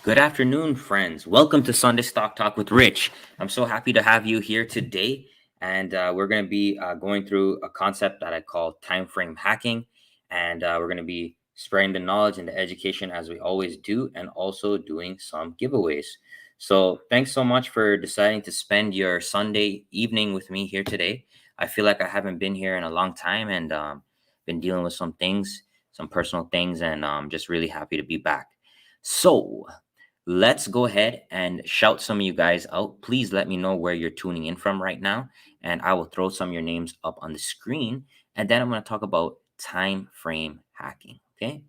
Good afternoon, friends. Welcome to Sunday Stock Talk with Rich. I'm so happy to have you here today. And we're going to be going through a concept that I call time frame hacking. And we're going to be spreading the knowledge and the education as we always do, and also doing some giveaways. So, thanks so much for deciding to spend your Sunday evening with me here today. I feel like I haven't been here in a long time and been dealing with some things, some personal things, and just really happy to be back. So, let's go ahead and shout some of you guys out. Please let me know where you're tuning in from right now, and I will throw some of your names up on the screen. And then I'm going to talk about time frame hacking. Okay.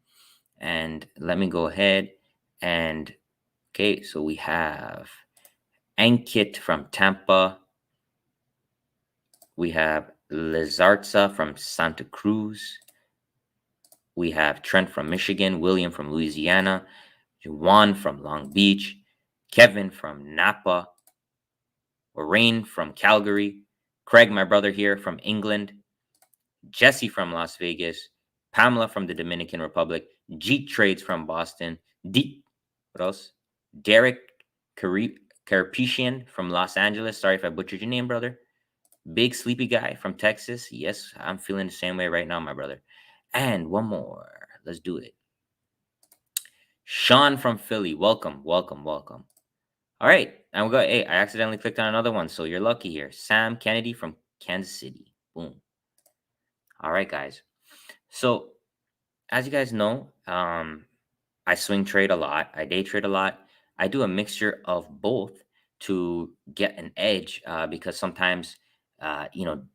And let me go ahead and okay. So we have Ankit from Tampa. We have Lizarza from Santa Cruz. We have Trent from Michigan, William from Louisiana, Juan from Long Beach, Kevin from Napa, Lorraine from Calgary, Craig, my brother here from England, Jesse from Las Vegas, Pamela from the Dominican Republic, Jeet Trades from Boston, what else? Derek Carpetian from Los Angeles. Sorry if I butchered your name, brother. Big Sleepy Guy from Texas. Yes, I'm feeling the same way right now, my brother. And one more. Let's do it. Sean from Philly. Welcome, welcome, welcome. All right. And we go. Hey, I accidentally clicked on another one, so you're lucky here. Sam Kennedy from Kansas City. Boom. All right, guys. So, as you guys know, I swing trade a lot. I day trade a lot. I do a mixture of both to get an edge because sometimes,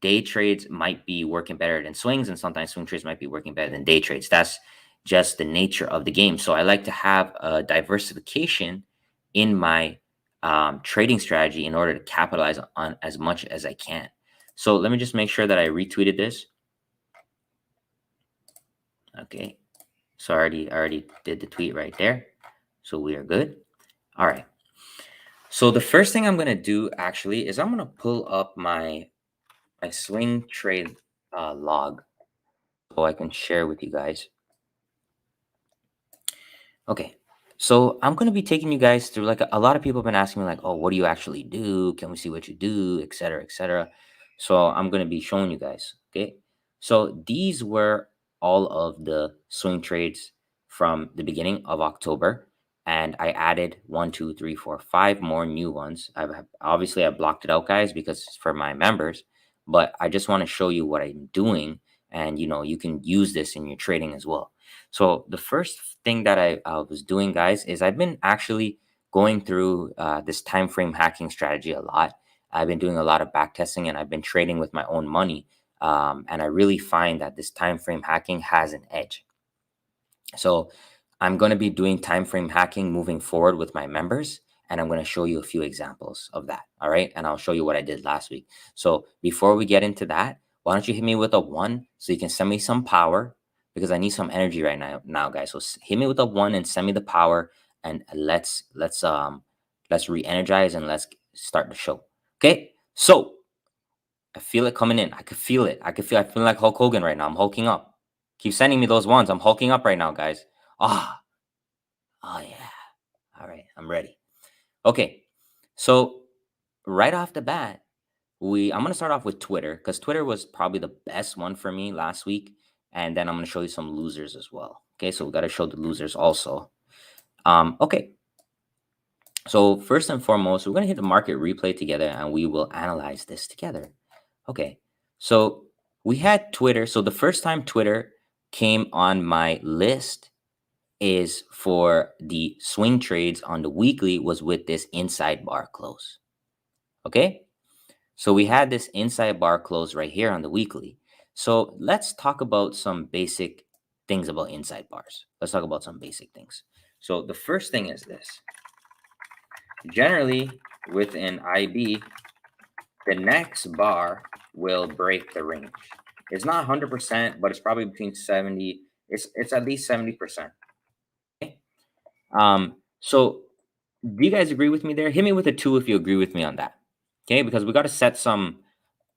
day trades might be working better than swings, and sometimes swing trades might be working better than day trades. That's just the nature of the game. So I like to have a diversification in my trading strategy in order to capitalize on as much as I can. So let me just make sure that I retweeted this. Okay. So I already did the tweet right there. So we are good. All right. So the first thing I'm gonna do actually is I'm gonna pull up my swing trade log so I can share with you guys. Okay. So I'm gonna be taking you guys through like a lot of people have been asking me like, oh, what do you actually do? Can we see what you do, etc., etc. So I'm gonna be showing you guys. Okay. So these were all of the swing trades from the beginning of October, and I added 5 more new ones. Obviously I blocked it out, guys, because it's for my members, but I just want to show you what I'm doing, and you can use this in your trading as well. So the first thing that I was doing, guys, is I've been actually going through this time frame hacking strategy a lot. I've been doing a lot of back testing, and I've been trading with my own money. And I really find that this time frame hacking has an edge. So I'm going to be doing time frame hacking moving forward with my members, and I'm going to show you a few examples of that. All right. And I'll show you what I did last week. So before we get into that, why don't you hit me with a 1 so you can send me some power, because I need some energy right now, guys. So hit me with a 1 and send me the power, and let's re-energize and let's start the show. Okay. So I feel it coming in. I could feel it. I feel like Hulk Hogan right now. I'm hulking up. Keep sending me those ones. I'm hulking up right now, guys. Ah, oh yeah. All right, I'm ready. Okay, so right off the bat, I'm gonna start off with Twitter because Twitter was probably the best one for me last week, and then I'm gonna show you some losers as well. Okay, so we gotta show the losers also. Okay. So first and foremost, we're gonna hit the market replay together, and we will analyze this together. Okay, so we had Twitter. So the first time Twitter came on my list is for the swing trades on the weekly was with this inside bar close. Okay. So we had this inside bar close right here on the weekly. So let's talk about some basic things about inside bars. Let's talk about some basic things. So the first thing is this. Generally, with an IB, the next bar will break the range. It's not 100%, but it's probably between 70. It's at least 70%. Okay. So do you guys agree with me there? Hit me with a 2 if you agree with me on that. Okay, because we got to set some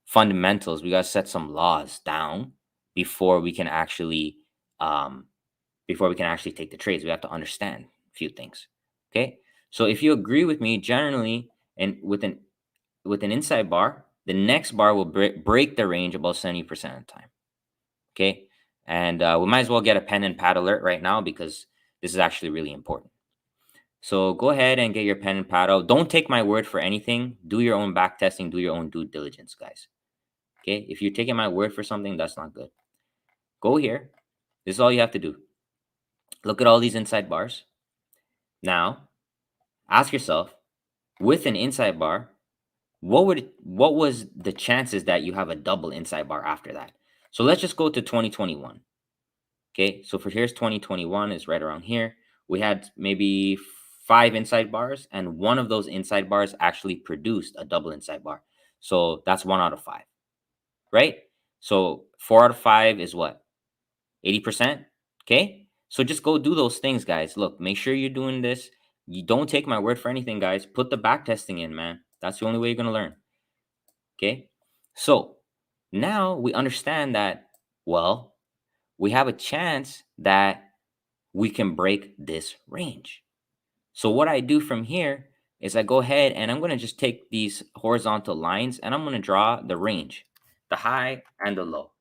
fundamentals. We got to set some laws down before we can actually take the trades. We have to understand a few things. Okay. So if you agree with me, generally, and with an inside bar, the next bar will break the range about 70% of the time. Okay. And we might as well get a pen and pad alert right now because this is actually really important. So go ahead and get your pen and pad out. Don't take my word for anything. Do your own back testing. Do your own due diligence, guys. Okay. If you're taking my word for something, that's not good. Go here. This is all you have to do. Look at all these inside bars. Now, ask yourself, with an inside bar, what was the chances that you have a double inside bar after that? So let's just go to 2021. Okay, so for here's 2021 is right around here. We had maybe 5 inside bars, and one of those inside bars actually produced a double inside bar. So that's 1 out of 5, right? So 4 out of 5 is what? 80%. Okay, so just go do those things, guys. Look, make sure you're doing this. You don't take my word for anything, guys. Put the back testing in, man. That's the only way you're gonna learn. Okay, so now we understand that, well, we have a chance that we can break this range. So what I do from here is I go ahead and I'm going to just take these horizontal lines and I'm going to draw the range, the high and the low.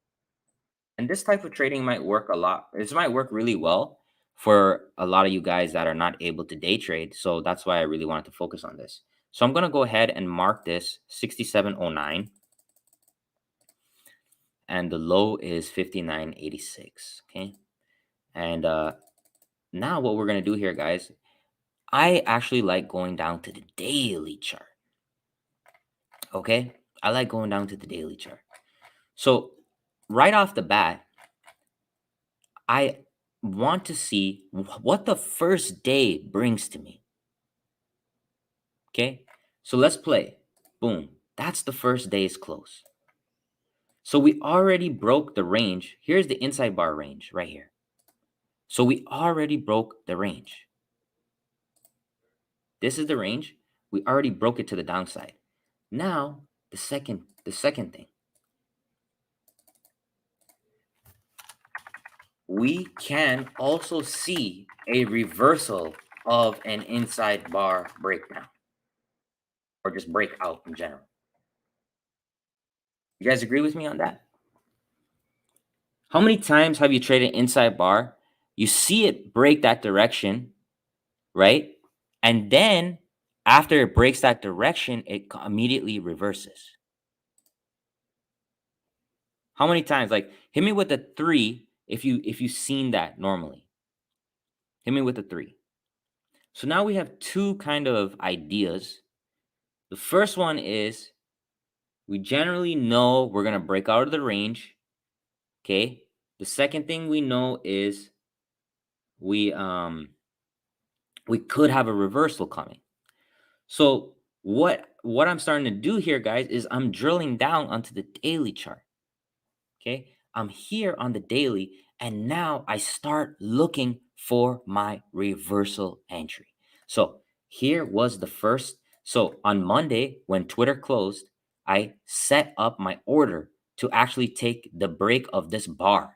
And this type of trading might work a lot. This might work really well for a lot of you guys that are not able to day trade. So that's why I really wanted to focus on this. So I'm going to go ahead and mark this 6709 and the low is 5986. Okay. And now what we're going to do here, guys, I actually like going down to the daily chart. Okay. I like going down to the daily chart. So right off the bat, I want to see what the first day brings to me. Okay. So let's play. Boom. That's the first day's close. So we already broke the range. Here's the inside bar range right here. So we already broke the range. This is the range. We already broke it to the downside. Now, the second thing. We can also see a reversal of an inside bar breakdown or just breakout in general. You guys agree with me on that? How many times have you traded inside bar? You see it break that direction, right? And then after it breaks that direction, it immediately reverses. How many times? Like, hit me with a 3 if you've seen that normally. Hit me with a 3. So now we have two kind of ideas. The first one is we generally know we're going to break out of the range. Okay. The second thing we know is we could have a reversal coming. So what I'm starting to do here, guys, is I'm drilling down onto the daily chart. Okay. I'm here on the daily, and now I start looking for my reversal entry. So here was the first. So on Monday, when Twitter closed, I set up my order to actually take the break of this bar.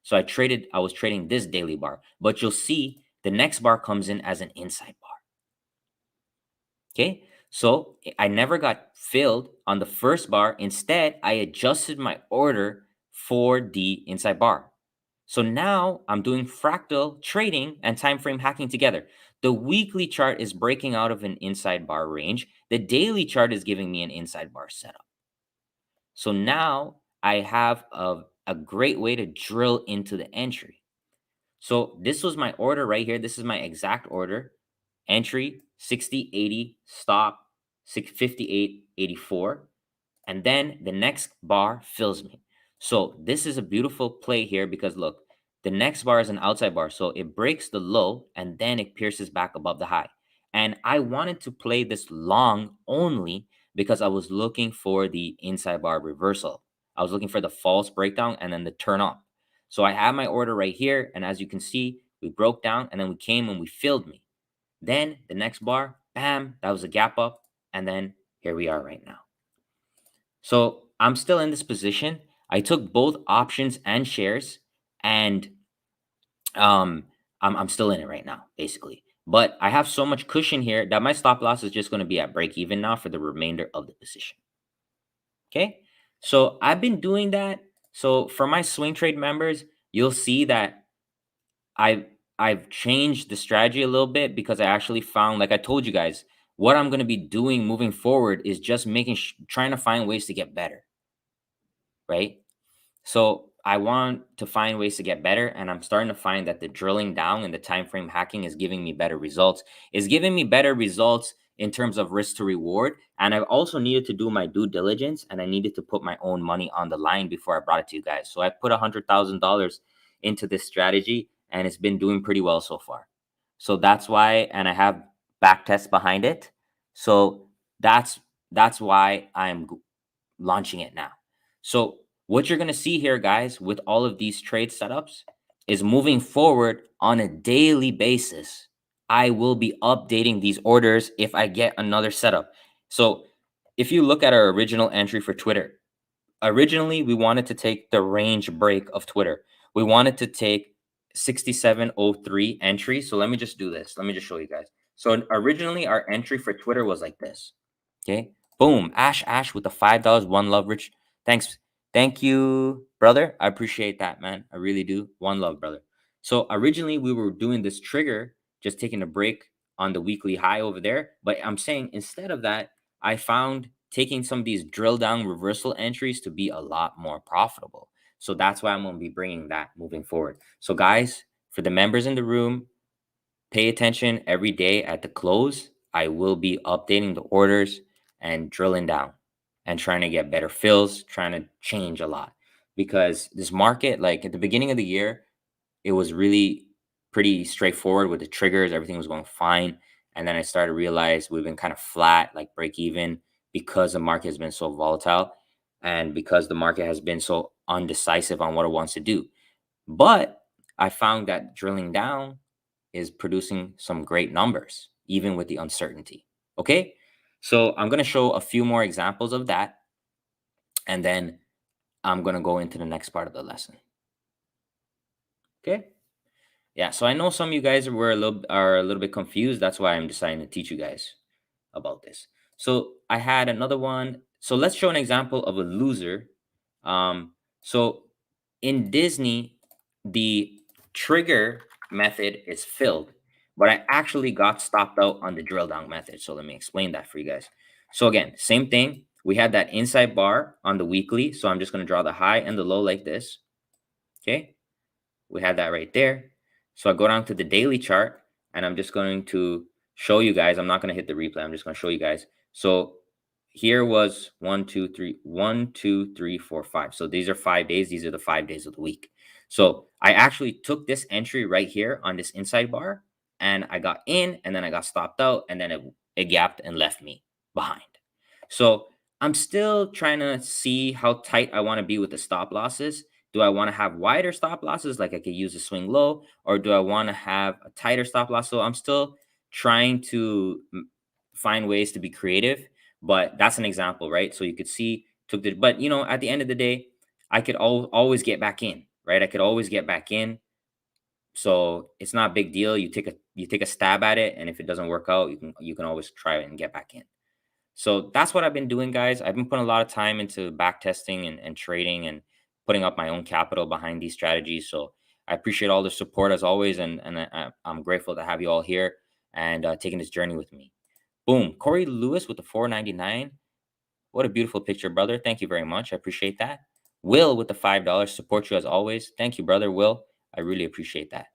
So I was trading this daily bar, but you'll see the next bar comes in as an inside bar. Okay. So I never got filled on the first bar. Instead, I adjusted my order for the inside bar. So now I'm doing fractal trading and time frame hacking together. The weekly chart is breaking out of an inside bar range. The daily chart is giving me an inside bar setup. So now I have a great way to drill into the entry. So this was my order right here. This is my exact order. Entry 60, 80, stop 58, 84. And then the next bar fills me. So this is a beautiful play here because look, the next bar is an outside bar. So it breaks the low and then it pierces back above the high. And I wanted to play this long only because I was looking for the inside bar reversal. I was looking for the false breakdown and then the turn up. So I have my order right here. And as you can see, we broke down and then we came and we filled me. Then the next bar, bam, that was a gap up. And then here we are right now. So I'm still in this position. I took both options and shares, and I'm still in it right now, basically. But I have so much cushion here that my stop loss is just going to be at break even now for the remainder of the position. Okay. So I've been doing that. So for my swing trade members, you'll see that I've I've changed the strategy a little bit because I actually found, like I told you guys, what I'm going to be doing moving forward is just trying to find ways to get better, right? So I want to find ways to get better, and I'm starting to find that the drilling down and the time frame hacking is giving me better results. Is giving me better results in terms of risk to reward, and I've also needed to do my due diligence, and I needed to put my own money on the line before I brought it to you guys. So I put $100,000 into this strategy, and it's been doing pretty well so far. So that's why, and I have back tests behind it. So that's why I'm launching it now. So what you're going to see here, guys, with all of these trade setups is moving forward on a daily basis. I will be updating these orders if I get another setup. So if you look at our original entry for Twitter, originally we wanted to take the range break of Twitter. We wanted to take 6703 entry. So let me just do this. Let me just show you guys. So originally our entry for Twitter was like this. Okay. Boom. Ash with the $5. One love, Rich. Thanks. Thank you, brother. I appreciate that, man. I really do. One love, brother. So originally we were doing this trigger, just taking a break on the weekly high over there. But I'm saying instead of that, I found taking some of these drill down reversal entries to be a lot more profitable. So that's why I'm going to be bringing that moving forward. So guys, for the members in the room, pay attention every day at the close. I will be updating the orders and drilling down and trying to get better fills, trying to change a lot because this market, like at the beginning of the year, it was really pretty straightforward with the triggers. Everything was going fine. And then I started to realize we've been kind of flat, like break even, because the market has been so volatile and because the market has been so undecisive on what it wants to do. But I found that drilling down is producing some great numbers, even with the uncertainty. Okay. So I'm going to show a few more examples of that. And then I'm going to go into the next part of the lesson. Okay. Yeah. So I know some of you guys are a little bit confused. That's why I'm deciding to teach you guys about this. So I had another one. So let's show an example of a loser. So in Disney, the trigger method is filled, but I actually got stopped out on the drill down method. So let me explain that for you guys. So again, same thing. We had that inside bar on the weekly. So I'm just going to draw the high and the low like this. Okay. We had that right there. So I go down to the daily chart and I'm just going to show you guys. I'm not going to hit the replay. I'm just going to show you guys. So here was 1, 2, 3, 1, 2, 3, 4, 5. So these are 5 days. These are the 5 days of the week. So I actually took this entry right here on this inside bar and I got in and then I got stopped out and then it gapped and left me behind. So I'm still trying to see how tight I want to be with the stop losses. Do I want to have wider stop losses like I could use a swing low, or do I want to have a tighter stop loss? So I'm still trying to find ways to be creative, but that's an example, right? So you could see but at the end of the day, I could always get back in, right? I could always get back in. So it's not a big deal. You take a stab at it, and if it doesn't work out, you can always try it and get back in. So that's what I've been doing, guys. I've been putting a lot of time into back testing and trading and putting up my own capital behind these strategies. So I appreciate all the support as always. And I'm grateful to have you all here and taking this journey with me. Boom. Corey Lewis with the 499. What a beautiful picture, brother. Thank you very much. I appreciate that. Will with the $5. Support you as always. Thank you, brother. Will. I really appreciate that.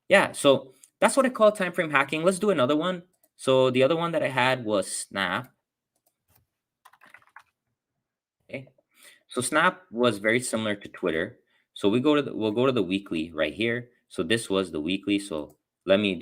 Yeah. So that's what I call time frame hacking. Let's do another one. So the other one that I had was Snap. Okay. So Snap was very similar to Twitter. So we'll go to the weekly right here. So this was the weekly. So let me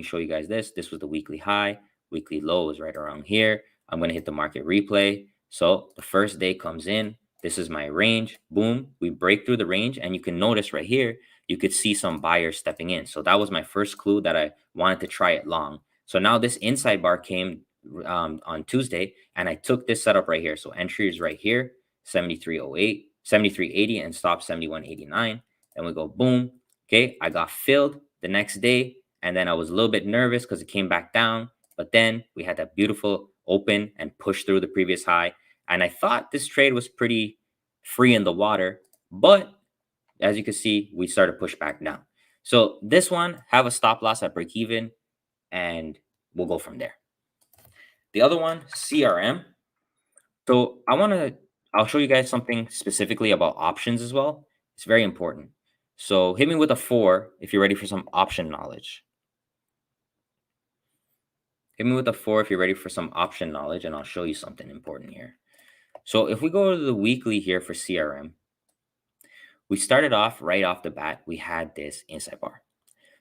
show you guys this. This was the weekly high, weekly low is right around here. I'm going to hit the market replay. So the first day comes in. This is my range. Boom, we break through the range and you can notice right here, you could see some buyers stepping in. So that was my first clue that I wanted to try it long. So now this inside bar came on Tuesday and I took this setup right here. So entry is right here 7308, 7380, and stop 7189. Then we go boom. Okay, I got filled the next day And then I was a little bit nervous because it came back down. But then we had that beautiful open and push through the previous high. And I thought this trade was pretty free in the water. But as you can see, we started to push back down. So this one, have a stop loss at break even, and we'll go from there. The other one, CRM. So I'll show you guys something specifically about options as well. It's very important. So hit me with a 4 if you're ready for some option knowledge. Hit me with a 4 if you're ready for some option knowledge, and I'll show you something important here. So if we go to the weekly here for CRM, we started off right off the bat, we had this inside bar.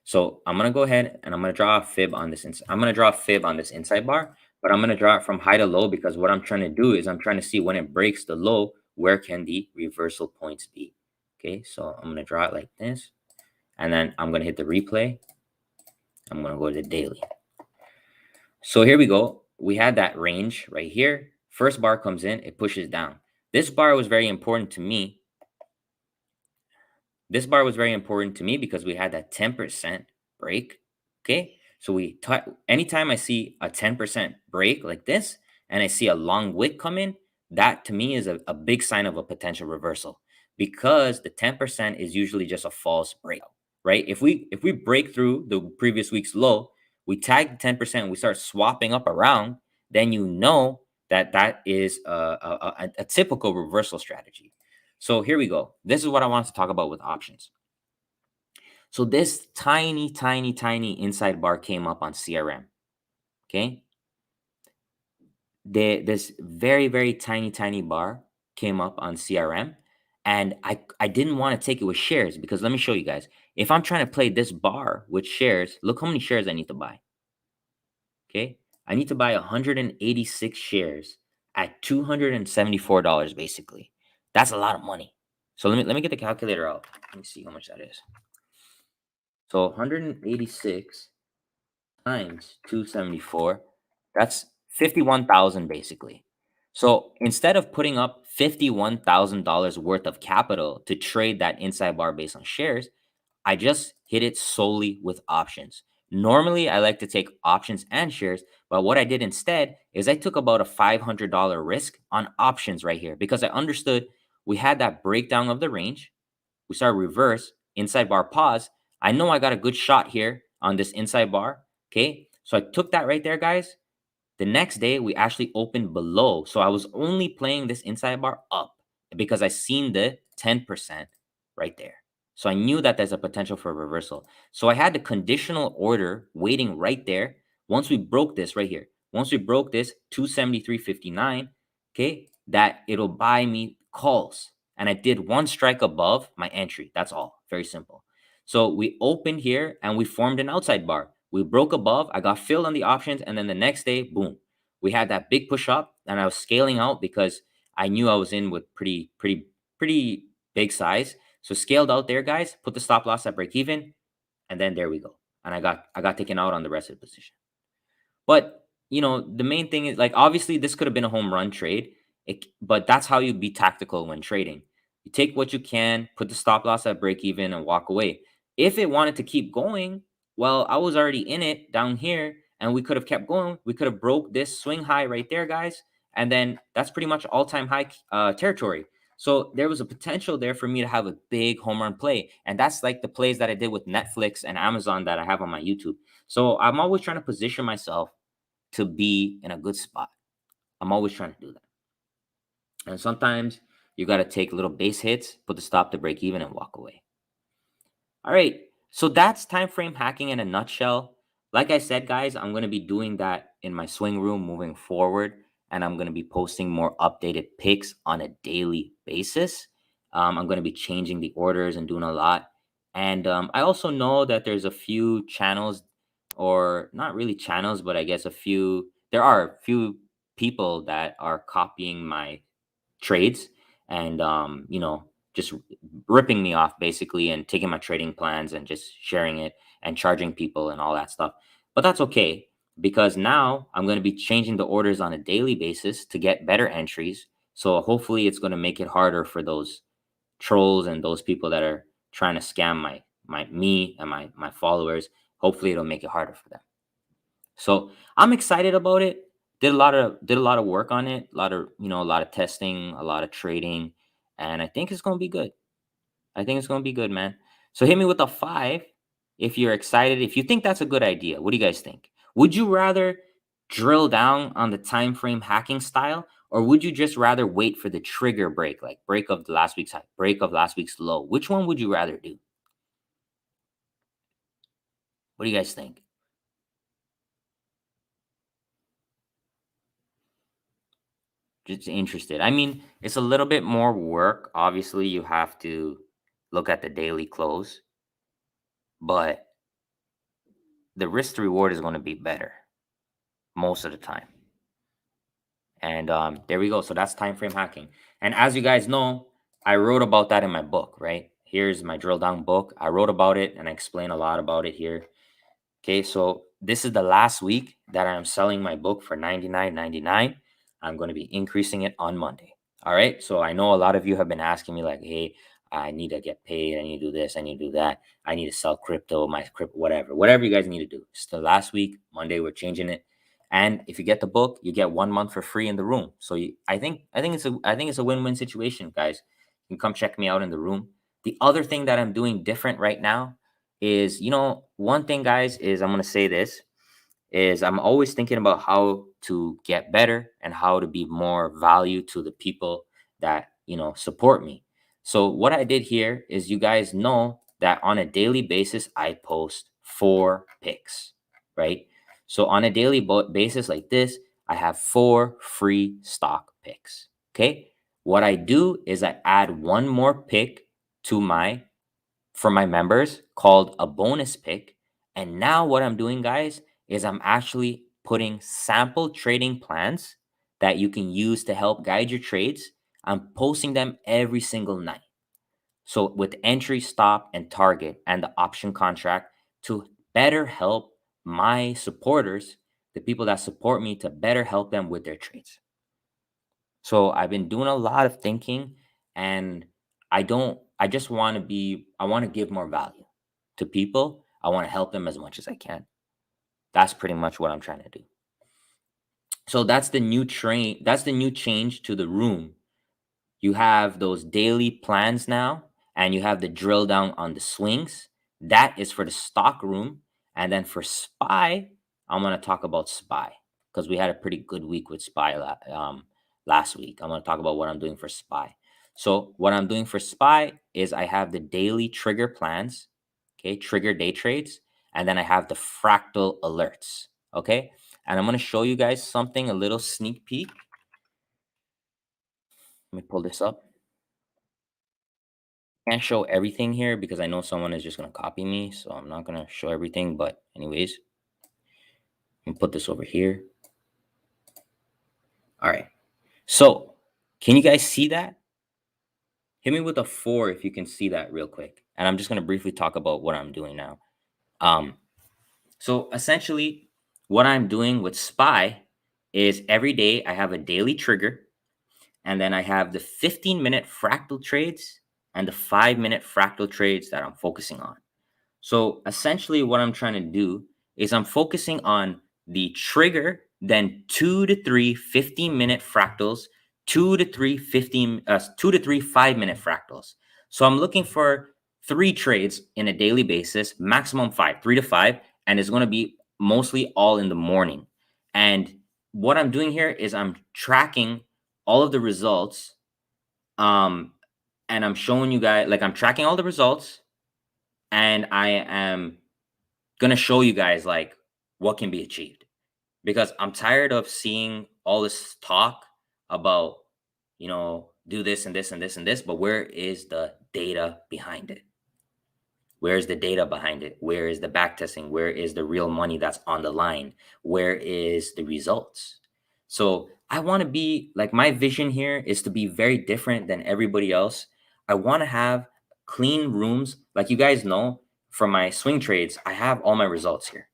So I'm gonna go ahead and I'm gonna draw a fib on this. I'm gonna draw a fib on this inside bar, but I'm gonna draw it from high to low because what I'm trying to do is I'm trying to see when it breaks the low, where can the reversal points be? Okay, so I'm gonna draw it like this, and then I'm gonna hit the replay. I'm gonna go to the daily. So here we go. We had that range right here. First bar comes in, it pushes down. This bar was very important to me. This bar was very important to me because we had that 10% break. Okay. So anytime I see a 10% break like this and I see a long wick come in, that to me is a big sign of a potential reversal because the 10% is usually just a false breakout, right? If we break through the previous week's low, we tag the 10%, we start swapping up around, then you know that that is a typical reversal strategy. So here we go. This is what I want to talk about with options. So this tiny, tiny, tiny inside bar came up on CRM. Okay. This very, very tiny, tiny bar came up on CRM. And I didn't want to take it with shares because let me show you guys. If I'm trying to play this bar with shares, look how many shares I need to buy. Okay. I need to buy 186 shares at $274 basically. That's a lot of money. So let me get the calculator out. Let me see how much that is. So 186 times 274, that's 51,000 basically. So instead of putting up $51,000 worth of capital to trade that inside bar based on shares, I just hit it solely with options. Normally, I like to take options and shares, but what I did instead is I took about a $500 risk on options right here because I understood we had that breakdown of the range. We started reverse, inside bar pause. I know I got a good shot here on this inside bar. Okay. So I took that right there, guys. The next day, we actually opened below. So I was only playing this inside bar up because I seen the 10% right there. So I knew that there's a potential for a reversal. So I had the conditional order waiting right there. Once we broke this right here, once we broke this 273.59, okay, that it'll buy me calls. And I did one strike above my entry. That's all. Very simple. So we opened here and we formed an outside bar. We broke above. I got filled on the options. And then the next day, boom, we had that big push up. And I was scaling out because I knew I was in with pretty big size. So scaled out there, guys, put the stop loss at break even. And then there we go. And I got taken out on the rest of the position. But the main thing is like obviously this could have been a home run trade, but that's how you be tactical when trading. You take what you can, put the stop loss at break even, and walk away. If it wanted to keep going, well, I was already in it down here, and we could have kept going. We could have broke this swing high right there, guys, and then that's pretty much all-time high territory. So there was a potential there for me to have a big home run play, and that's like the plays that I did with Netflix and Amazon that I have on my YouTube. So I'm always trying to position myself to be in a good spot. I'm always trying to do that. And sometimes you got to take little base hits, put the stop to break even, and walk away. All right. So that's time frame hacking in a nutshell. Like I said, guys, I'm going to be doing that in my swing room moving forward. And I'm going to be posting more updated picks on a daily basis. I'm going to be changing the orders and doing a lot. And I also know that there's a few channels, or not really channels, but I guess there are a few people that are copying my trades and just ripping me off basically and taking my trading plans and just sharing it and charging people and all that stuff. But that's okay because now I'm going to be changing the orders on a daily basis to get better entries. So hopefully it's going to make it harder for those trolls and those people that are trying to scam me and my followers. hopefully it'll make it harder for them. So I'm excited about it. Did a lot of work on it, a lot of testing, a lot of trading, and I think it's gonna be good. I think it's gonna be good, man. So hit me with a 5 if you're excited. If you think that's a good idea, what do you guys think? Would you rather drill down on the time frame hacking style, or would you just rather wait for the trigger break, like break of the last week's high, break of last week's low? Which one would you rather do? What do you guys think? Just interested. I mean, it's a little bit more work. Obviously, you have to look at the daily close, but the risk to reward is going to be better most of the time. And there we go. So that's time frame hacking. And as you guys know, I wrote about that in my book, right? Here's my drill down book. I wrote about it and I explain a lot about it here. Okay, so this is the last week that I'm selling my book for $99.99. I'm going to be increasing it on Monday. All right. So I know a lot of you have been asking me, like, hey, I need to get paid. I need to do this. I need to do that. I need to sell crypto, my crypto, whatever you guys need to do. It's the last week, Monday, we're changing it. And if you get the book, you get 1 month for free in the room. So I think it's a win-win situation, guys. You can come check me out in the room. The other thing that I'm doing different right now is, one thing, guys, is I'm going to say this is I'm always thinking about how to get better and how to be more value to the people that, support me. So what I did here is, you guys know that on a daily basis, I post 4 picks, right? So on a daily basis like this, I have 4 free stock picks. Okay. What I do is I add one more pick to my for my members called a bonus pick. And now what I'm doing, guys, is I'm actually putting sample trading plans that you can use to help guide your trades. I'm posting them every single night. So with entry, stop, and target and the option contract to better help my supporters, the people that support me, to better help them with their trades. So I've been doing a lot of thinking, and I just want to I want to give more value to people. I want to help them as much as I can. That's pretty much what I'm trying to do. So that's the new change to the room. You have those daily plans now, and you have the drill down on the swings. That is for the stock room. And then for SPY, I'm going to talk about SPY because we had a pretty good week with SPY last week. I'm going to talk about what I'm doing for SPY. So what I'm doing for SPY is I have the daily trigger plans, okay, trigger day trades, and then I have the fractal alerts, okay? And I'm going to show you guys something, a little sneak peek. Let me pull this up. Can't show everything here because I know someone is just going to copy me, so I'm not going to show everything. But anyways, let me put this over here. All right. So can you guys see that? Hit me with a 4 if you can see that real quick. And I'm just going to briefly talk about what I'm doing now. So essentially, what I'm doing with SPY is every day I have a daily trigger, and then I have the 15-minute fractal trades and the 5-minute fractal trades that I'm focusing on. So essentially, what I'm trying to do is I'm focusing on the trigger, then 2 to 3 15-minute fractals, 2 to 3 5-minute fractals. So I'm looking for 3 trades in a daily basis, maximum 5, 3 to 5, and it's going to be mostly all in the morning. And what I'm doing here is I'm tracking all of the results, and I'm showing you guys, like, I'm tracking all the results, and I am gonna show you guys like what can be achieved, because I'm tired of seeing all this talk about, do this and this and this and this, but where is the data behind it? Where's the data behind it? Where is the back testing? Where is the real money that's on the line? Where is the results? So I want to be like, my vision here is to be very different than everybody else. I want to have clean rooms. Like, you guys know, from my swing trades, I have all my results here.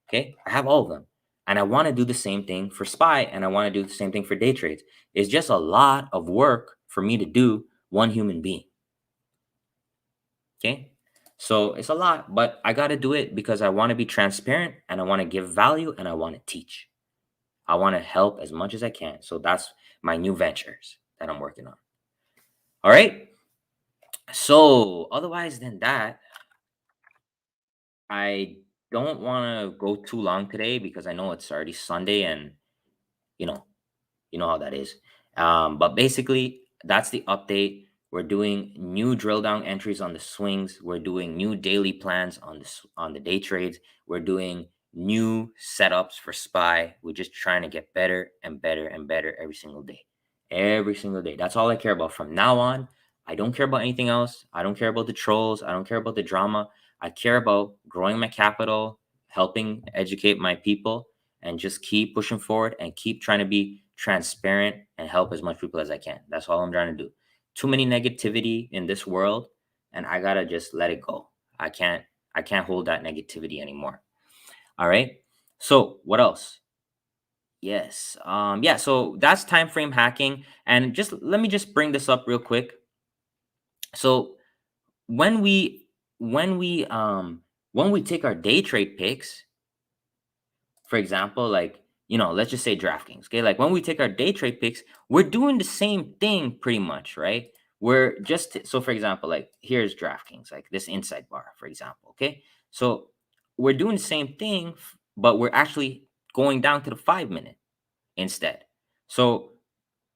Okay. I have all of them. And I want to do the same thing for SPY, and I want to do the same thing for day trades. It's just a lot of work for me to do, one human being. Okay. So it's a lot, but I got to do it because I want to be transparent and I want to give value and I want to teach. I want to help as much as I can. So that's my new ventures that I'm working on. All right. So otherwise than that, I don't want to go too long today because I know it's already Sunday and you know, you know how that is. But basically, that's the update. We're doing new drill down entries on the swings. We're doing new daily plans on on the day trades. We're doing new setups for SPY. We're just trying to get better and better and better every single day. Every single day. That's all I care about. From now on, I don't care about anything else. I don't care about the trolls. I don't care about the drama. I care about growing my capital, helping educate my people, and just keep pushing forward and keep trying to be transparent and help as much people as I can. That's all I'm trying to do. Too many negativity in this world, and I gotta just let it go. I can't hold that negativity anymore. All right. So what else? Yes. Yeah, so that's time frame hacking. And just let me just bring this up real quick. So when we when we um when we take our day trade picks, for example, like, let's just say DraftKings. Okay. Like when we take our day trade picks, we're doing the same thing pretty much, right? We're just, so for example, like here's DraftKings, like this inside bar, for example. Okay. So we're doing the same thing, but we're actually going down to the 5 minute instead. So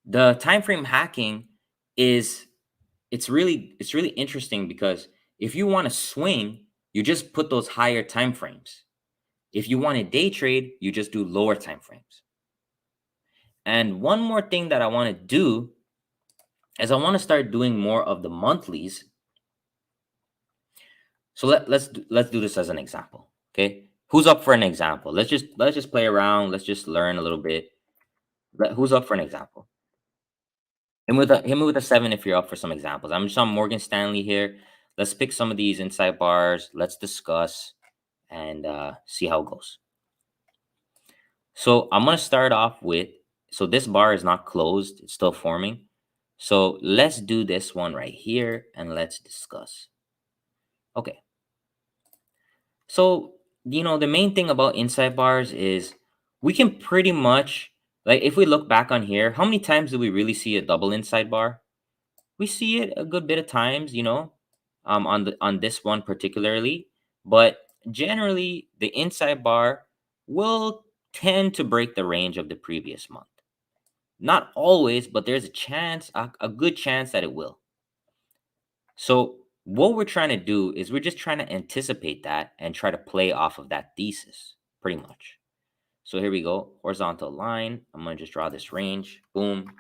the time frame hacking is, it's really interesting because if you want to swing, you just put those higher time frames. If you want to day trade, you just do lower time frames. And one more thing that I want to do is I want to start doing more of the monthlies. So let's do this as an example. Okay, who's up for an example? Let's just play around. Let's just learn a little bit. Who's up for an example? Hit me with a 7 if you're up for some examples. I'm just on Morgan Stanley here. Let's pick some of these inside bars. Let's discuss and see how it goes. So I'm going to start off with, so this bar is not closed. It's still forming. So let's do this one right here and let's discuss. Okay. So, the main thing about inside bars is we can pretty much, like, if we look back on here, how many times do we really see a double inside bar? We see it a good bit of times, on this one particularly, but generally the inside bar will tend to break the range of the previous month. Not always, but there's a chance, a good chance that it will. So what we're trying to do is we're just trying to anticipate that and try to play off of that thesis, pretty much. So here we go, horizontal line. I'm gonna just draw this range. Boom,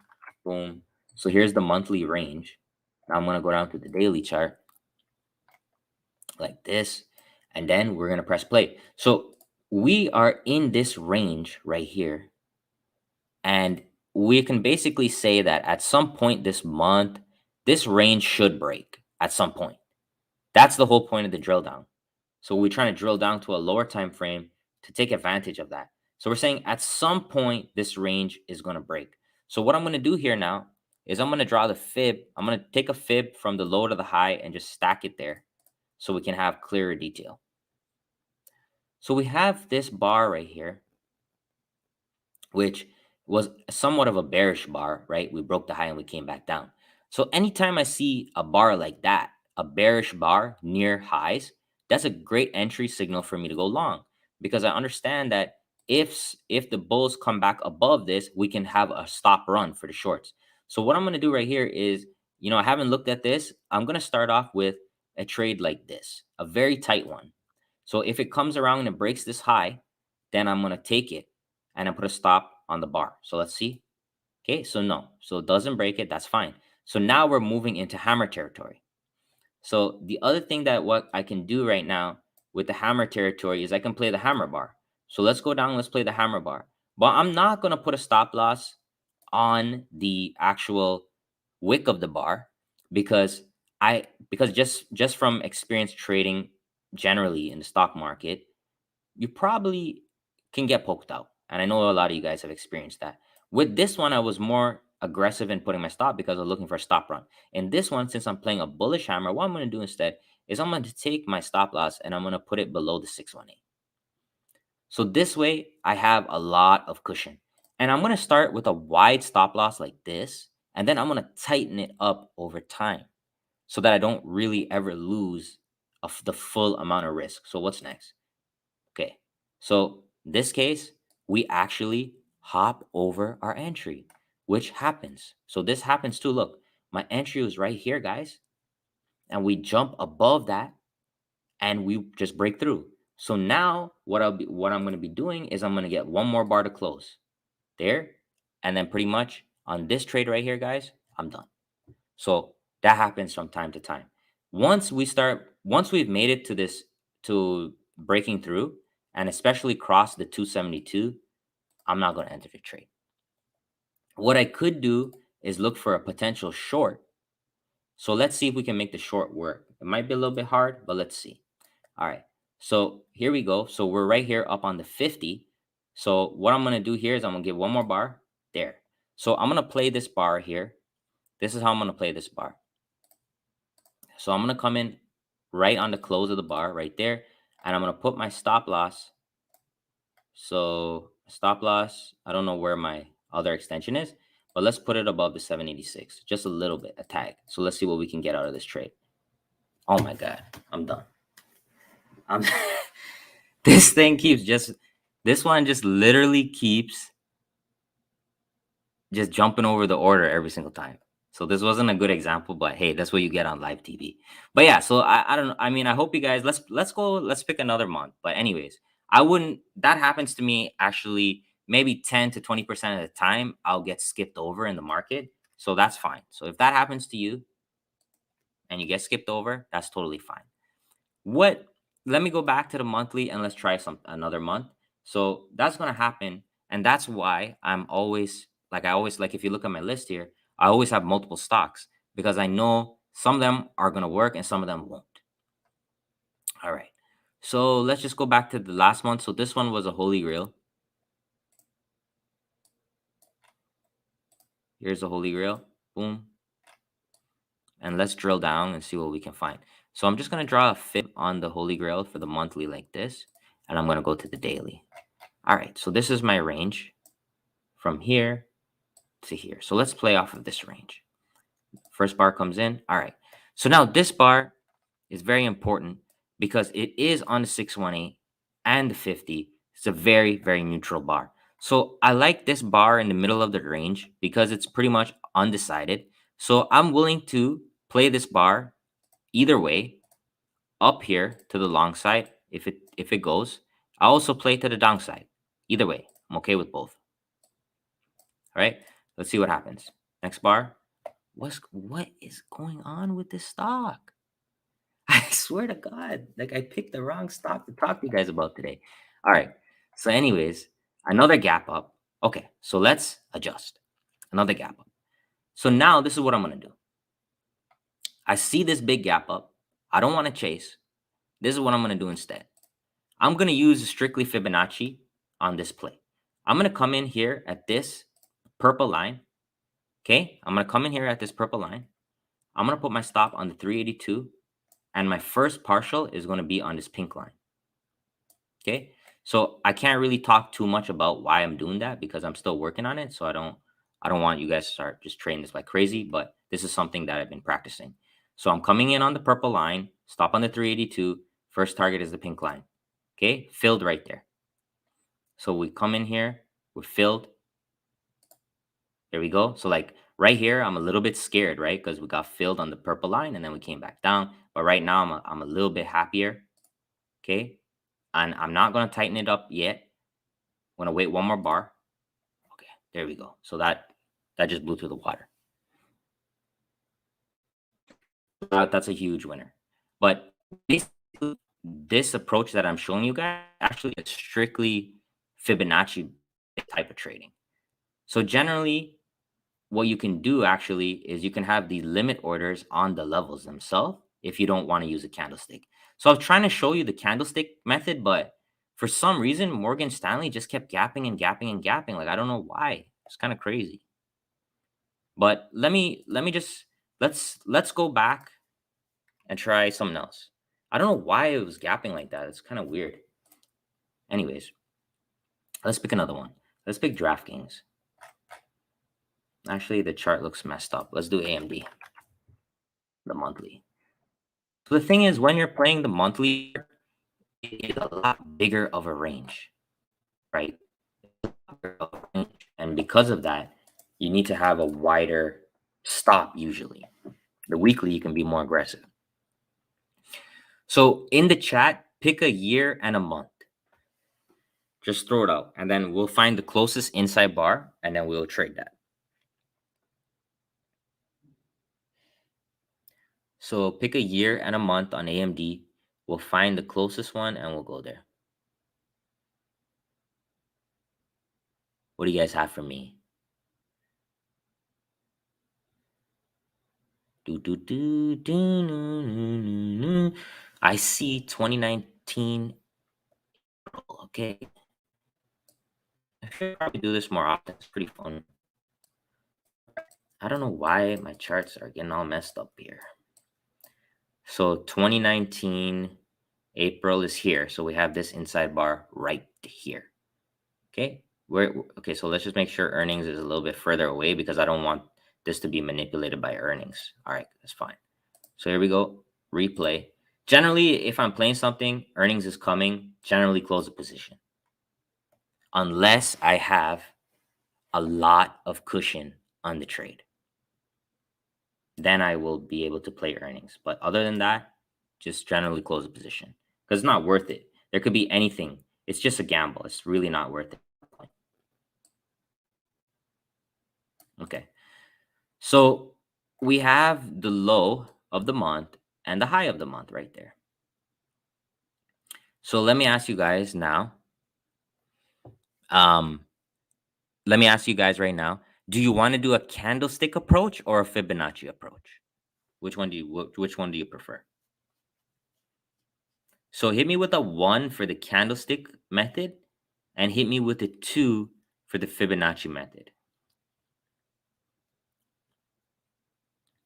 boom. So here's the monthly range. Now I'm gonna go down to the daily chart like this, and then we're gonna press play. So we are in this range right here, and we can basically say that at some point this month, this range should break at some point. That's the whole point of the drill down. So we're trying to drill down to a lower time frame to take advantage of that. So we're saying at some point this range is going to break. So what I'm going to do here now is I'm going to draw the fib. I'm going to take a fib from the low to the high and just stack it there so we can have clearer detail. So we have this bar right here, which was somewhat of a bearish bar, right? We broke the high and we came back down. So anytime I see a bar like that, a bearish bar near highs, that's a great entry signal for me to go long, because I understand that if the bulls come back above this, we can have a stop run for the shorts. So what I'm going to do right here is, I haven't looked at this. I'm going to start off with a trade like this, a very tight one. So if it comes around and it breaks this high, then I'm going to take it and I put a stop on the bar. So let's see. Okay, so no. So it doesn't break it. That's fine. So now we're moving into hammer territory. So the other thing that what I can do right now with the hammer territory is I can play the hammer bar. So let's go down. Let's play the hammer bar. But I'm not going to put a stop loss on the actual wick of the bar because just from experience trading generally in the stock market, you probably can get poked out. And I know a lot of you guys have experienced that. With this one, I was more aggressive in putting my stop because I was looking for a stop run. In this one, since I'm playing a bullish hammer, what I'm going to do instead is I'm going to take my stop loss and I'm going to put it below the 618. So this way I have a lot of cushion. And I'm going to start with a wide stop loss like this. And then I'm going to tighten it up over time so that I don't really ever lose the full amount of risk. So what's next? Okay. So this case, we actually hop over our entry, which happens. So this happens too. Look, my entry was right here, guys. And we jump above that and we just break through. So now what I'm going to be doing is I'm going to get one more bar to close there. And then pretty much on this trade right here, guys, I'm done. So that happens from time to time. Once we've made it to to breaking through and especially cross the 272, I'm not going to enter the trade. What I could do is look for a potential short. So let's see if we can make the short work. It might be a little bit hard, but let's see. All right. So here we go. So we're right here up on the 50. So what I'm going to do here is I'm going to give one more bar there. So I'm going to play this bar here. This is how I'm going to play this bar. So I'm going to come in right on the close of the bar right there. And I'm going to put my stop loss. So stop loss, I don't know where my other extension is, but let's put it above the 786, just a little bit, a tag. So let's see what we can get out of this trade. Oh my God, I'm done. This thing keeps this one just literally keeps just jumping over the order every single time. So this wasn't a good example, but hey, that's what you get on live TV. But yeah, so I don't know. I mean, I hope you guys let's pick another month. But anyways, I wouldn't that happens to me actually maybe 10 to 20% of the time I'll get skipped over in the market. So that's fine. So if that happens to you and you get skipped over, that's totally fine. What Let me go back to the monthly and let's try another month. So that's gonna happen, and that's why I always like if you look at my list here, I always have multiple stocks because I know some of them are gonna work and some of them won't. All right. So let's just go back to the last month. So this one was a holy grail. Here's a holy grail. Boom. And let's drill down and see what we can find. So I'm just gonna draw a fib on the holy grail for the monthly like this, and I'm gonna go to the daily. All right, so this is my range from here to here. So let's play off of this range. First bar comes in. All right. So now this bar is very important because it is on the 618 and the 50. It's a very, very neutral bar. So I like this bar in the middle of the range because it's pretty much undecided. So I'm willing to play this bar either way, up here to the long side if it goes. I also play to the downside. Either way, I'm okay with both. All right, let's see what happens. Next bar. What is going on with this stock? I swear to God, like I picked the wrong stock to talk to you guys about today. All right. So, anyways, another gap up. Okay, so let's adjust. Another gap up. So now this is what I'm gonna do. I see this big gap up. I don't want to chase. This is what I'm gonna do instead. I'm gonna use strictly Fibonacci on this play. I'm gonna come in here at this purple line. Okay, I'm gonna come in here at this purple line. I'm gonna put my stop on the 382, and my first partial is gonna be on this pink line. Okay, so I can't really talk too much about why I'm doing that because I'm still working on it. So I don't want you guys to start just trading this like crazy, but this is something that I've been practicing. So I'm coming in on the purple line, stop on the 382. First target is the pink line. Okay, filled right there. So we come in here, we're filled. There we go. So like right here, I'm a little bit scared, right? Because we got filled on the purple line and then we came back down. But right now I'm a little bit happier. Okay. And I'm not going to tighten it up yet. I'm going to wait one more bar. Okay. There we go. So that just blew through the water. That's a huge winner. But basically, this approach that I'm showing you guys actually is strictly Fibonacci type of trading. So generally, what you can do actually is you can have the limit orders on the levels themselves if you don't want to use a candlestick. So I was trying to show you the candlestick method, but for some reason, Morgan Stanley just kept gapping and gapping and gapping. Like, I don't know why. It's kind of crazy. But let me just let's go back and try something else. I don't know why it was gapping like that. It's kind of weird. Anyways, let's pick another one. Let's pick DraftKings. Actually, the chart looks messed up. Let's do AMD, the monthly. So the thing is, when you're playing the monthly, it is a lot bigger of a range, right? And because of that, you need to have a wider stop usually. The weekly, you can be more aggressive. So in the chat, pick a year and a month. Just throw it out, and then we'll find the closest inside bar, and then we'll trade that. So pick a year and a month on AMD. We'll find the closest one, and we'll go there. What do you guys have for me? I see 2019. Okay. I should probably do this more often. It's pretty fun. I don't know why my charts are getting all messed up here. So 2019 April is here. So we have this inside bar right here. Okay. Okay, so let's just make sure earnings is a little bit further away because I don't want this to be manipulated by earnings. All right, that's fine. So here we go. Replay. Generally, if I'm playing something, earnings is coming, generally close the position. Unless I have a lot of cushion on the trade. Then I will be able to play earnings. But other than that, just generally close the position because it's not worth it. There could be anything. It's just a gamble. It's really not worth it. Okay. So we have the low of the month and the high of the month right there. So let me ask you guys now. Let me ask you guys right now. Do you want to do a candlestick approach or a Fibonacci approach? Which one do you prefer? So hit me with a 1 for the candlestick method and hit me with a 2 for the Fibonacci method.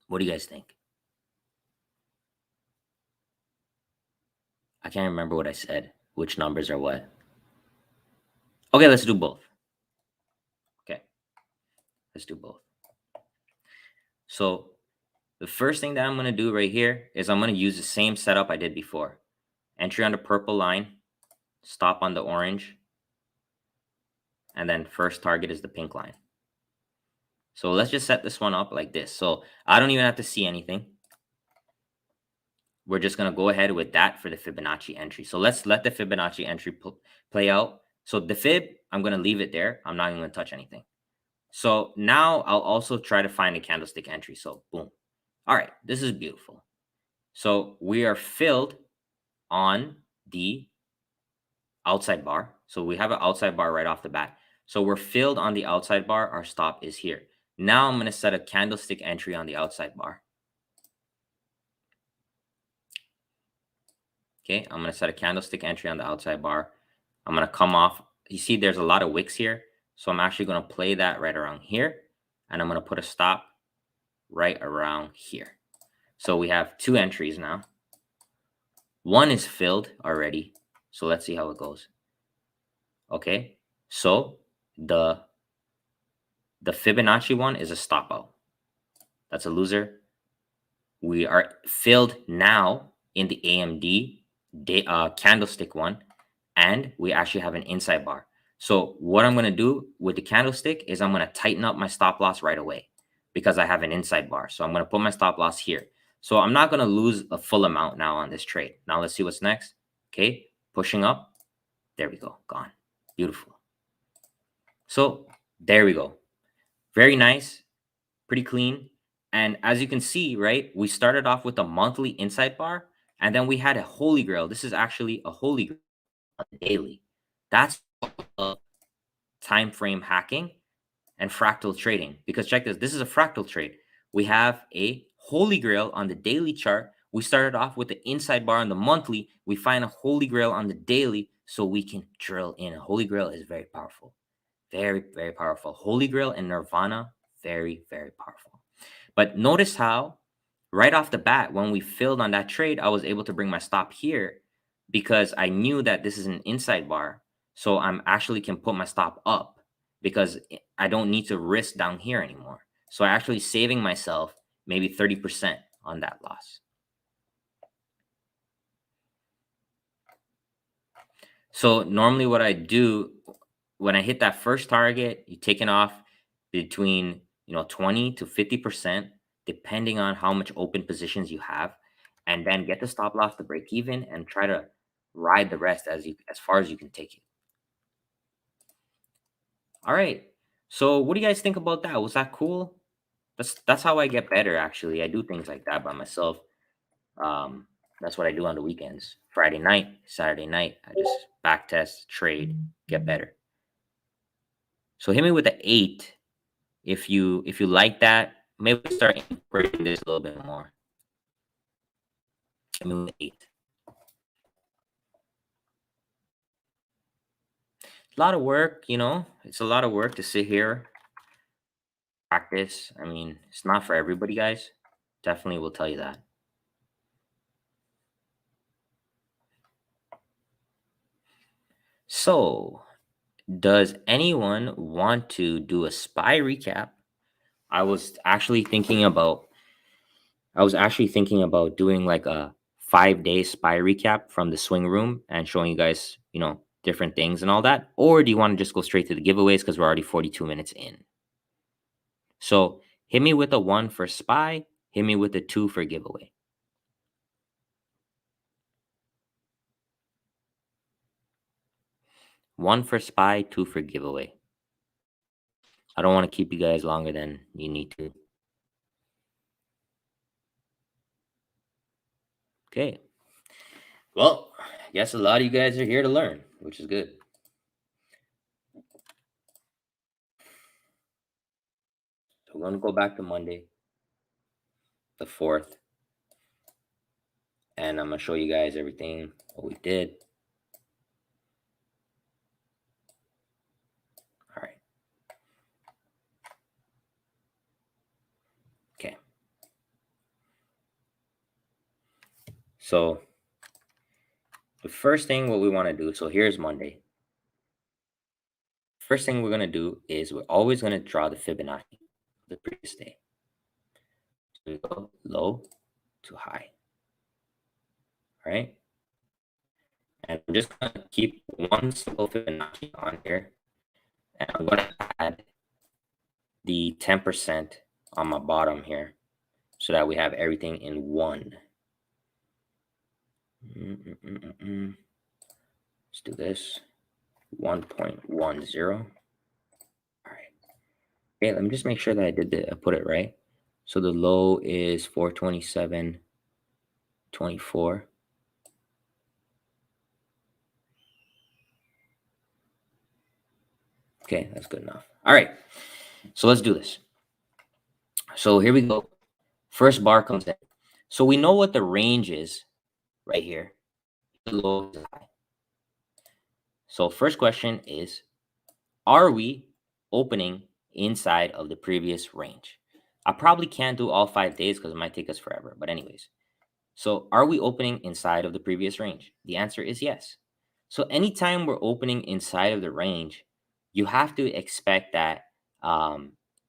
What do you guys think? I can't remember what I said. Which numbers are what? Okay, let's do both. Okay, let's do both. So the first thing that I'm going to do right here is I'm going to use the same setup I did before. Entry on the purple line, stop on the orange, and then first target is the pink line. So let's just set this one up like this. So I don't even have to see anything. We're just going to go ahead with that for the Fibonacci entry. So let's let the Fibonacci entry play out. So the Fib, I'm going to leave it there. I'm not even going to touch anything. So now I'll also try to find a candlestick entry. So boom. All right, this is beautiful. So we are filled on the outside bar. So we have an outside bar right off the bat. So we're filled on the outside bar. Our stop is here. Now I'm going to set a candlestick entry on the outside bar. Okay, I'm going to set a candlestick entry on the outside bar. I'm going to come off. You see there's a lot of wicks here. So I'm actually going to play that right around here. And I'm going to put a stop right around here. So we have 2 entries now. One is filled already. So let's see how it goes. Okay, so the Fibonacci one is a stop out. That's a loser. We are filled now in the AMD candlestick one, and we actually have an inside bar. So what I'm going to do with the candlestick is I'm going to tighten up my stop loss right away because I have an inside bar. So I'm going to put my stop loss here. So I'm not going to lose a full amount now on this trade. Now let's see what's next. Okay, pushing up. There we go. Gone. Beautiful. So there we go. Very nice. Pretty clean. And as you can see, right, we started off with a monthly inside bar, and then we had a holy grail. This is actually a holy grail on the daily. That's time frame hacking and fractal trading. Because check this, this is a fractal trade. We have a holy grail on the daily chart. We started off with the inside bar on the monthly. We find a holy grail on the daily so we can drill in. A holy grail is very powerful. Very, very powerful. Holy grail and nirvana, very, very powerful. But notice how right off the bat, when we filled on that trade, I was able to bring my stop here because I knew that this is an inside bar. So I'm actually can put my stop up because I don't need to risk down here anymore. So I actually saving myself maybe 30% on that loss. So normally what I do when I hit that first target, you taking off between 20 to 50%, depending on how much open positions you have, and then get the stop loss to break even and try to ride the rest as far as you can take it. All right. So what do you guys think about that? Was that cool? That's how I get better actually. I do things like that by myself. That's what I do on the weekends. Friday night, Saturday night, I just back test, trade, get better. So hit me with the 8 if you like that. Maybe start incorporating this a little bit more. Hit me with the 8. A lot of work, it's a lot of work to sit here, practice. I mean, it's not for everybody, guys. Definitely will tell you that. So, does anyone want to do a SPY recap? I was actually thinking about doing like a 5-day SPY recap from the swing room and showing you guys, different things and all that. Or do you want to just go straight to the giveaways because we're already 42 minutes in? So hit me with a 1 for SPY, hit me with a 2 for giveaway. One for SPY, 2 for giveaway. I don't want to keep you guys longer than you need to. Okay. Well, I guess a lot of you guys are here to learn, which is good. So we're going to go back to Monday, the 4th, and I'm going to show you guys everything what we did. All right. Okay. So the first thing what we want to do, so here's Monday. First thing we're going to do is we're always going to draw the Fibonacci, the previous day. So we go low to high. All right. And I'm just going to keep one single Fibonacci on here. And I'm going to add the 10% on my bottom here so that we have everything in one. Let's do this. 1.10. All right. Okay, let me just make sure that I put it right. So the low is 427.24. Okay, that's good enough. All right. So let's do this. So here we go. First bar comes in. So we know what the range is right here. The low is high. So first question is, are we opening inside of the previous range? I probably can't do all 5 days because it might take us forever. But anyways, so are we opening inside of the previous range? The answer is yes. So anytime we're opening inside of the range, you have to expect that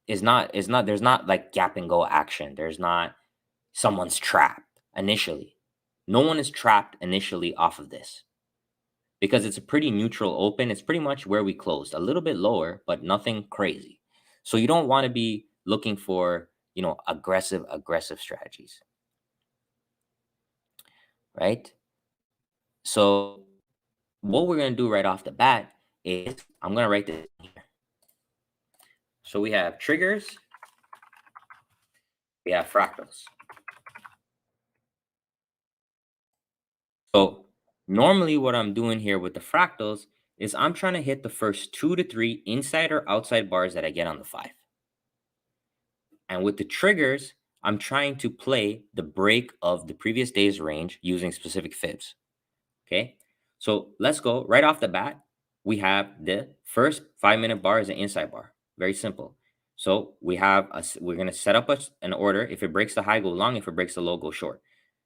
there's not like gap and go action. There's not someone's trapped initially. No one is trapped initially off of this because it's a pretty neutral open. It's pretty much where we closed, a little bit lower, but nothing crazy. So you don't want to be looking for, aggressive strategies, right? So what we're going to do right off the bat is I'm going to write this here. So we have triggers, we have fractals. So normally what I'm doing here with the fractals is I'm trying to hit the first 2 to 3 inside or outside bars that I get on the 5. And with the triggers, I'm trying to play the break of the previous day's range using specific fibs. Okay, so let's go right off the bat. We have the first 5-minute bar is an inside bar. Very simple. So we're going to set up an order. If it breaks the high, go long. If it breaks the low, go short.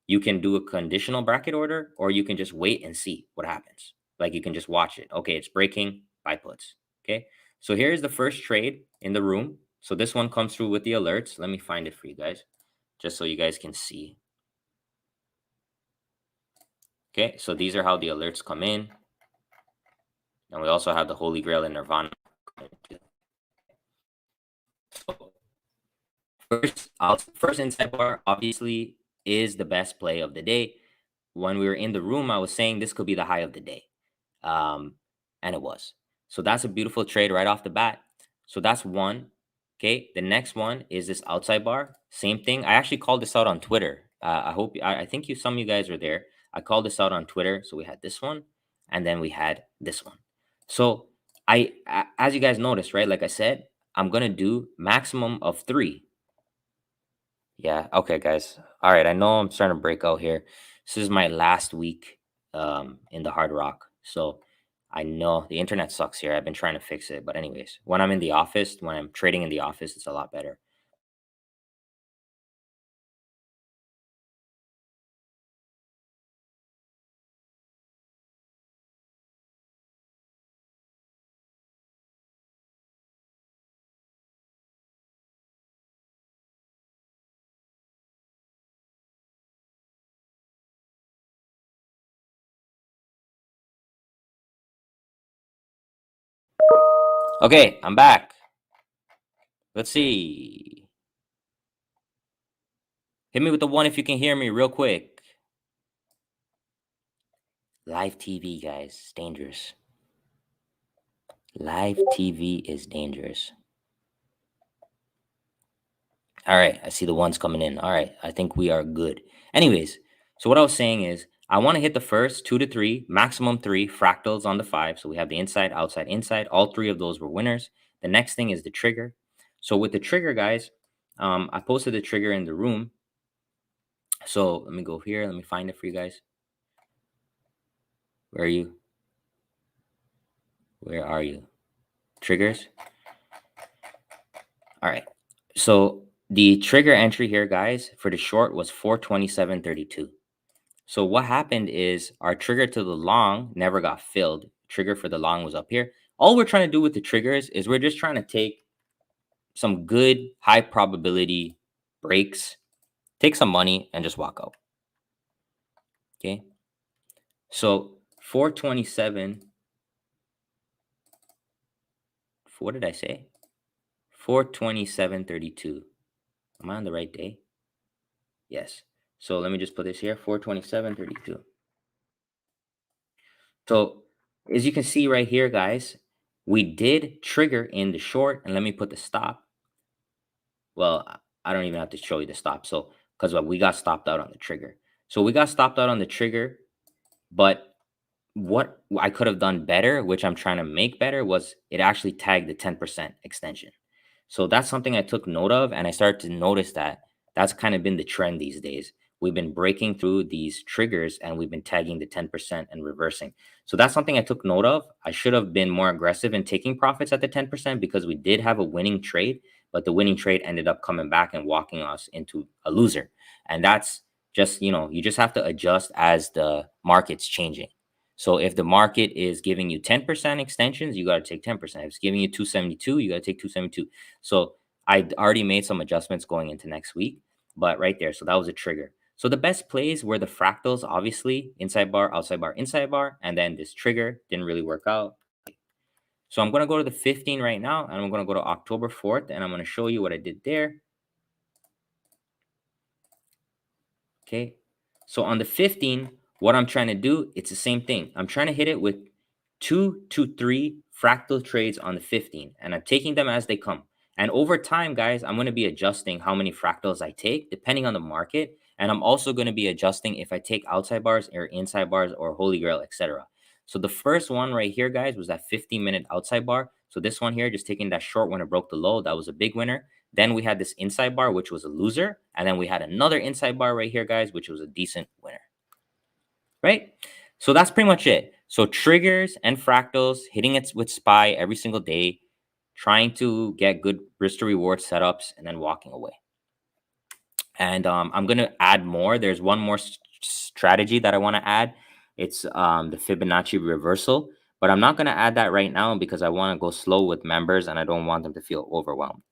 You can do a conditional bracket order, or you can just wait and see what happens. Like you can just watch it. Okay, it's breaking, buy puts. Okay, so here's the first trade in the room. So this one comes through with the alerts. Let me find it for you guys, just so you guys can see. Okay, so these are how the alerts come in. And we also have the Holy Grail and Nirvana. So first inside bar obviously is the best play of the day. When we were in the room, I was saying this could be the high of the day. Um, and it was. So that's a beautiful trade right off the bat. So that's one. Okay. The next one is this outside bar. Same thing. I actually called this out on Twitter. I think some of you guys were there. I called this out on Twitter. So we had this one, and then we had this one. So as you guys noticed, right? Like I said, I'm gonna do maximum of 3. Yeah. Okay, guys. All right. I know I'm starting to break out here. This is my last week in the Hard Rock. So I know the internet sucks here. I've been trying to fix it. But anyways, when I'm in the office, when I'm trading in the office, it's a lot better. Okay, I'm back. Let's see. Hit me with the one if you can hear me real quick. Live TV, guys, it's dangerous. Live TV is dangerous. All right, I see the ones coming in. All right, I think we are good. Anyways, so what I was saying is I want to hit the first 2 to 3, maximum 3 fractals on the 5. So we have the inside, outside, inside. All 3 of those were winners. The next thing is the trigger. So with the trigger, guys, I posted the trigger in the room. So let me go here. Let me find it for you guys. Where are you? Where are you? Triggers. All right. So the trigger entry here, guys, for the short was 427.32. So what happened is our trigger to the long never got filled. Trigger for the long was up here. All we're trying to do with the triggers is we're just trying to take some good high probability breaks, take some money, and just walk out. Okay. So 427. What did I say? 427.32. Am I on the right day? Yes. So let me just put this here, 427.32. So as you can see right here, guys, we did trigger in the short, and let me put the stop. Well, I don't even have to show you the stop. So because we got stopped out on the trigger. So we got stopped out on the trigger, but what I could have done better, which I'm trying to make better, was it actually tagged the 10% extension. So that's something I took note of, and I started to notice that that's kind of been the trend these days. We've been breaking through these triggers and we've been tagging the 10% and reversing. So that's something I took note of. I should have been more aggressive in taking profits at the 10% because we did have a winning trade, but the winning trade ended up coming back and walking us into a loser. And that's just, you just have to adjust as the market's changing. So if the market is giving you 10% extensions, you got to take 10%. If it's giving you 272, you got to take 272. So I already made some adjustments going into next week, but right there. So that was a trigger. So the best plays were the fractals, obviously, inside bar, outside bar, inside bar, and then this trigger didn't really work out. So I'm going to go to the 15 right now, and I'm going to go to October 4th, and I'm going to show you what I did there. Okay. So on the 15, what I'm trying to do, it's the same thing. I'm trying to hit it with 2 to 3 fractal trades on the 15, and I'm taking them as they come. And over time, guys, I'm going to be adjusting how many fractals I take depending on the market. And I'm also going to be adjusting if I take outside bars or inside bars or holy grail, etc. So the first one right here, guys, was that 15-minute outside bar. So this one here, just taking that short when it broke the low, that was a big winner. Then we had this inside bar, which was a loser. And then we had another inside bar right here, guys, which was a decent winner. Right? So that's pretty much it. So triggers and fractals, hitting it with SPY every single day. trying to get good risk to reward setups, and then walking away. And I'm gonna add more. There's one more strategy that I want to add. It's the Fibonacci reversal, but I'm not gonna add that right now because I want to go slow with members and I don't want them to feel overwhelmed.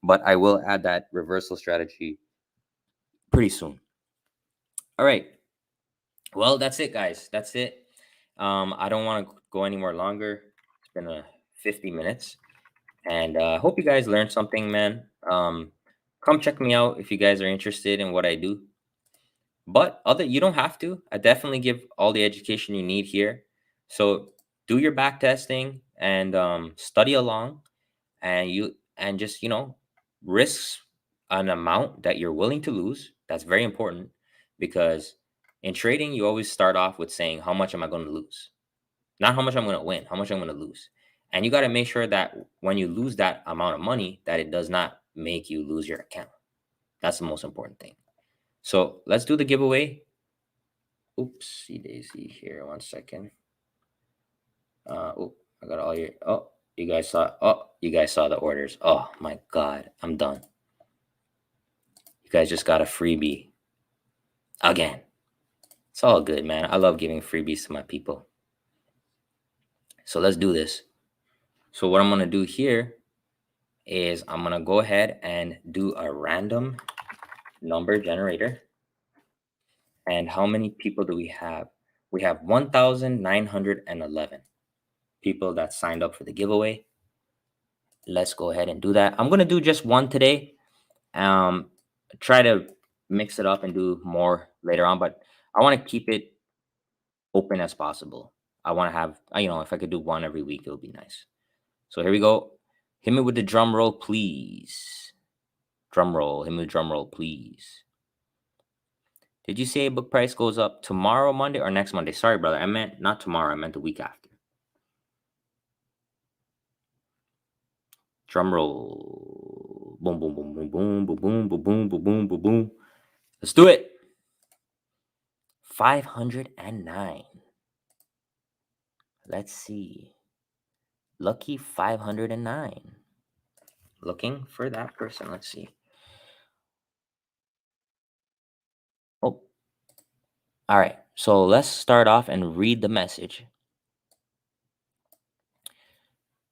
But I will add that reversal strategy pretty soon. All right. Well, that's it, guys. That's it. I don't want to go any more longer. It's been 50 minutes, and I hope you guys learned something, man. Come check me out if you guys are interested in what I do. But other, you don't have to. I definitely give all the education you need here. So do your back testing and study along, and just risks an amount that you're willing to lose. That's very important because in trading you always start off with saying how much am I going to lose, not how much I'm going to win, how much I'm going to lose. And you got to make sure that when you lose that amount of money, that it does not make you lose your account. That's the most important thing. So let's do the giveaway. Oopsie daisy here. 1 second. Oh, I got all your. Oh, you guys saw. Oh, you guys saw the orders. Oh my God, I'm done. You guys just got a freebie again. It's all good, man. I love giving freebies to my people. So let's do this. So what I'm gonna do here is I'm gonna go ahead and do a random number generator. And how many people do we have? We have 1,911 people that signed up for the giveaway. Let's go ahead and do that. I'm gonna do just one today. Try to mix it up and do more later on, but I want to keep it open as possible. I want to have, if I could do one every week, it would be nice. So here we go. Hit me with the drum roll, please. Drum roll. Hit me with the drum roll, please. Did you say book price goes up tomorrow, Monday, or next Monday? Sorry, brother. I meant not tomorrow. I meant the week after. Drum roll. Boom, boom, boom, boom, boom, boom, boom, boom, boom, boom, boom, boom, boom. Let's do it. 509. Let's see. Lucky 509. Looking for that person. Let's see. Oh, all right. So let's start off and read the message.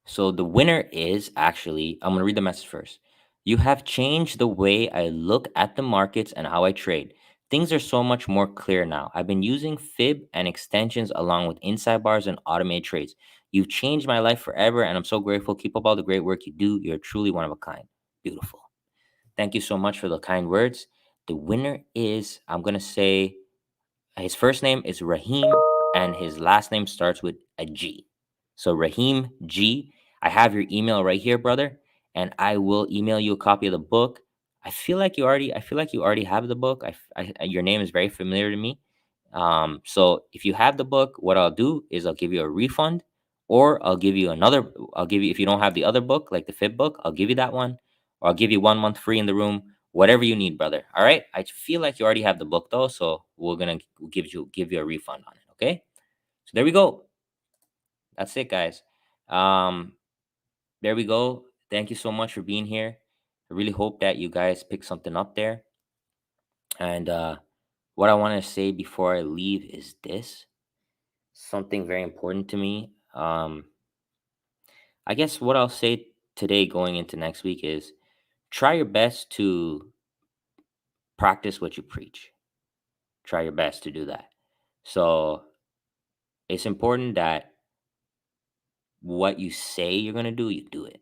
So the winner is actually, I'm going to read the message first. You have changed the way I look at the markets and how I trade. Things are so much more clear now. I've been using fib and extensions along with inside bars and automated trades. You've changed my life forever, and I'm so grateful. Keep up all the great work you do. You're truly one of a kind. Beautiful. Thank you so much for the kind words. The winner is, I'm going to say, his first name is Raheem, and his last name starts with a G. So Raheem G. I have your email right here, brother, and I will email you a copy of the book. I feel like you already have the book. Your name is very familiar to me. So if you have the book, what I'll do is I'll give you a refund, or I'll give you another. I'll give you, if you don't have the other book, like the Fib book, I'll give you that one, or I'll give you 1 month free in the room. Whatever you need, brother. All right. I feel like you already have the book though, so we're gonna give you a refund on it. Okay. So there we go. That's it, guys. Um, there we go. Thank you so much for being here. I really hope that you guys pick something up there. And what I want to say before I leave is this, something very important to me. I guess what I'll say today going into next week is try your best to practice what you preach. Try your best to do that. So it's important that what you say you're going to do, you do it.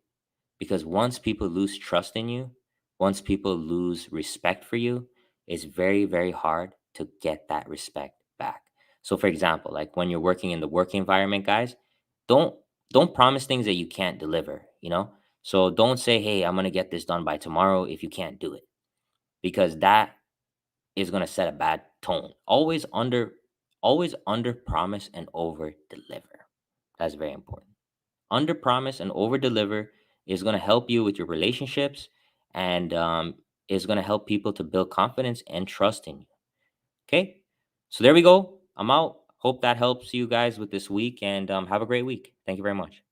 Because once people lose trust in you, once people lose respect for you, it's very, very hard to get that respect back. So for example, like when you're working in the work environment, guys, don't don't promise things that you can't deliver. So don't say, "Hey, I'm going to get this done by tomorrow," if you can't do it. Because that is going to set a bad tone. Always under promise and over deliver. That's very important. Under promise and over deliver is going to help you with your relationships, and is going to help people to build confidence and trust in you. Okay. So there we go. I'm out. Hope that helps you guys with this week, and have a great week. Thank you very much.